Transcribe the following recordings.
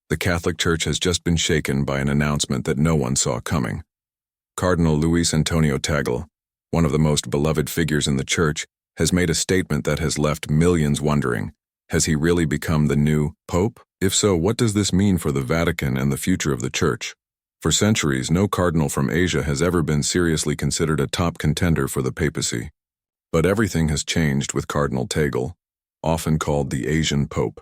The Catholic Church has just been shaken by an announcement that no one saw coming. Cardinal Luis Antonio Tagle, one of the most beloved figures in the Church, has made a statement that has left millions wondering, has he really become the new Pope? If so, what does this mean for the Vatican and the future of the Church? For centuries, no cardinal from Asia has ever been seriously considered a top contender for the papacy. But everything has changed with Cardinal Tagle, often called the Asian Pope.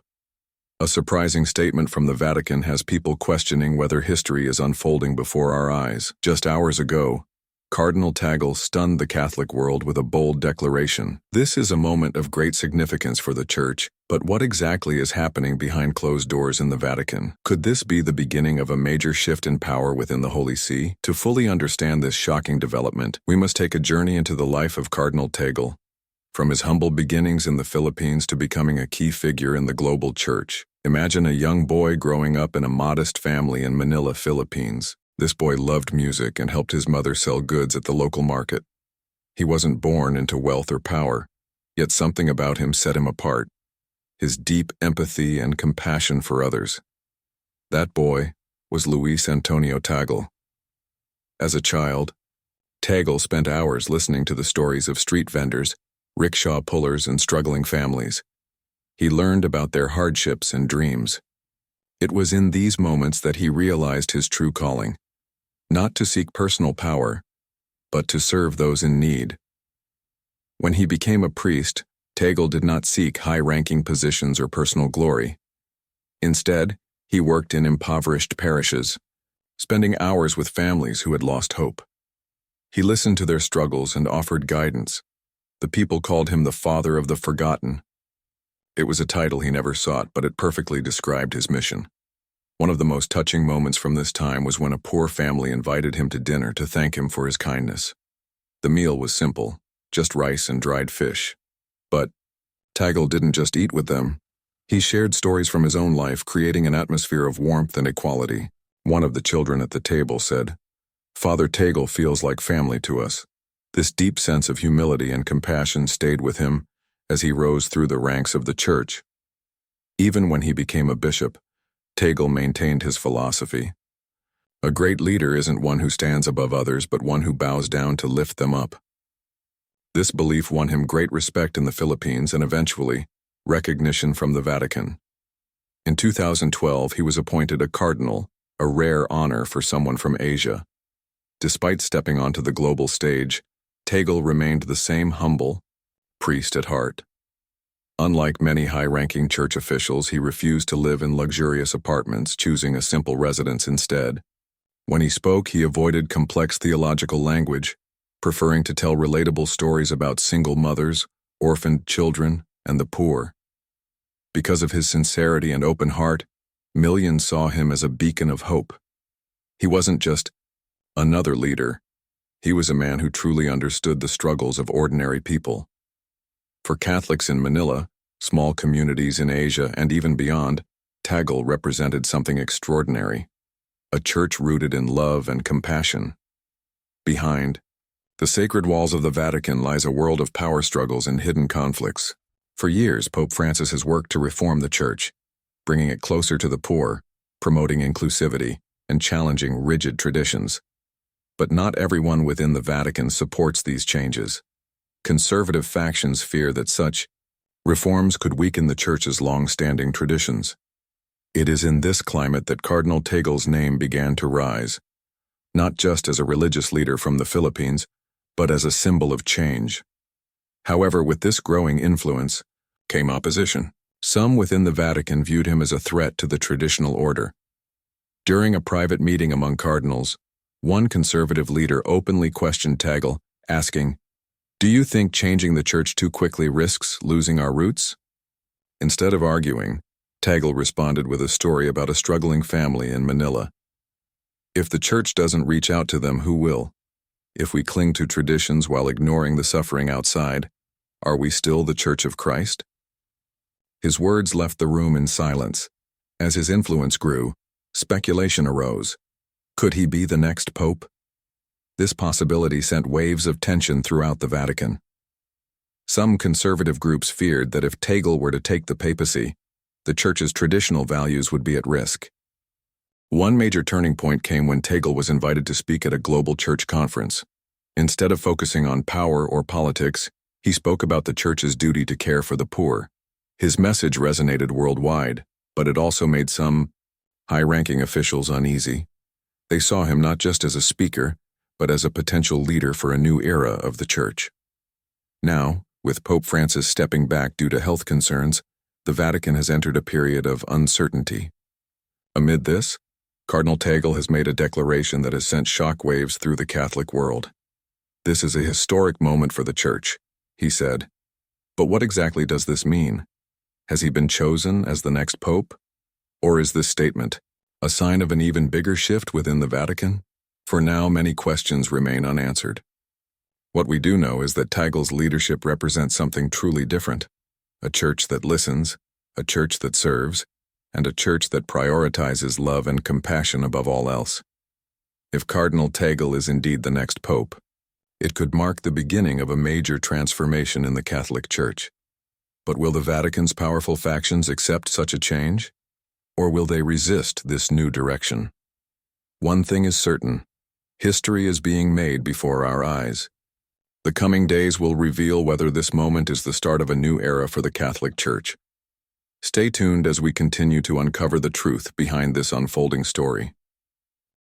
A surprising statement from the Vatican has people questioning whether history is unfolding before our eyes. Just hours ago, Cardinal Tagle stunned the Catholic world with a bold declaration. This is a moment of great significance for the Church, but what exactly is happening behind closed doors in the Vatican? Could this be the beginning of a major shift in power within the Holy See? To fully understand this shocking development, we must take a journey into the life of Cardinal Tagle, from his humble beginnings in the Philippines to becoming a key figure in the global Church. Imagine a young boy growing up in a modest family in Manila, Philippines. This boy loved music and helped his mother sell goods at the local market. He wasn't born into wealth or power, yet something about him set him apart. His deep empathy and compassion for others. That boy was Luis Antonio Tagle. As a child, Tagle spent hours listening to the stories of street vendors, rickshaw pullers, and struggling families. He learned about their hardships and dreams. It was in these moments that he realized his true calling, not to seek personal power, but to serve those in need. When he became a priest, Tagle did not seek high-ranking positions or personal glory. Instead, he worked in impoverished parishes, spending hours with families who had lost hope. He listened to their struggles and offered guidance. The people called him the Father of the Forgotten. It was a title he never sought, but it perfectly described his mission. One of the most touching moments from this time was when a poor family invited him to dinner to thank him for his kindness. The meal was simple, just rice and dried fish. But Tagle didn't just eat with them. He shared stories from his own life, creating an atmosphere of warmth and equality. One of the children at the table said, "Father Tagle feels like family to us." This deep sense of humility and compassion stayed with him as he rose through the ranks of the Church. Even when he became a bishop, Tagle maintained his philosophy. A great leader isn't one who stands above others, but one who bows down to lift them up. This belief won him great respect in the Philippines and eventually recognition from the Vatican. In 2012, he was appointed a cardinal, a rare honor for someone from Asia. Despite stepping onto the global stage, Tagle remained the same humble priest at heart. Unlike many high-ranking church officials, he refused to live in luxurious apartments, choosing a simple residence instead. When he spoke, he avoided complex theological language, preferring to tell relatable stories about single mothers, orphaned children, and the poor. Because of his sincerity and open heart, millions saw him as a beacon of hope. He wasn't just another leader. He was a man who truly understood the struggles of ordinary people. For Catholics in Manila, small communities in Asia, and even beyond, Tagle represented something extraordinary, a church rooted in love and compassion. Behind the sacred walls of the Vatican lies a world of power struggles and hidden conflicts. For years, Pope Francis has worked to reform the Church, bringing it closer to the poor, promoting inclusivity, and challenging rigid traditions. But not everyone within the Vatican supports these changes. Conservative factions fear that such reforms could weaken the Church's long-standing traditions. It is in this climate that Cardinal Tagle's name began to rise, not just as a religious leader from the Philippines, but as a symbol of change. However, with this growing influence came opposition. Some within the Vatican viewed him as a threat to the traditional order. During a private meeting among cardinals, one conservative leader openly questioned Tagle, asking, "Do you think changing the Church too quickly risks losing our roots?" Instead of arguing, Tagle responded with a story about a struggling family in Manila. "If the Church doesn't reach out to them, who will? If we cling to traditions while ignoring the suffering outside, are we still the Church of Christ?" His words left the room in silence. As his influence grew, speculation arose. Could he be the next pope? This possibility sent waves of tension throughout the Vatican. Some conservative groups feared that if Tagle were to take the papacy, the Church's traditional values would be at risk. One major turning point came when Tagle was invited to speak at a global church conference. Instead of focusing on power or politics, he spoke about the church's duty to care for the poor. His message resonated worldwide, but it also made some high-ranking officials uneasy. They saw him not just as a speaker, but as a potential leader for a new era of the church. Now, with Pope Francis stepping back due to health concerns, the Vatican has entered a period of uncertainty. Amid this, Cardinal Tagle has made a declaration that has sent shockwaves through the Catholic world. "This is a historic moment for the Church," he said. But what exactly does this mean? Has he been chosen as the next pope? Or is this statement a sign of an even bigger shift within the Vatican? For now, many questions remain unanswered. What we do know is that Tagle's leadership represents something truly different: a church that listens, a church that serves, and a church that prioritizes love and compassion above all else. If Cardinal Tagle is indeed the next pope, it could mark the beginning of a major transformation in the Catholic Church. But will the Vatican's powerful factions accept such a change? Or will they resist this new direction? One thing is certain: history is being made before our eyes. The coming days will reveal whether this moment is the start of a new era for the Catholic Church. Stay tuned as we continue to uncover the truth behind this unfolding story.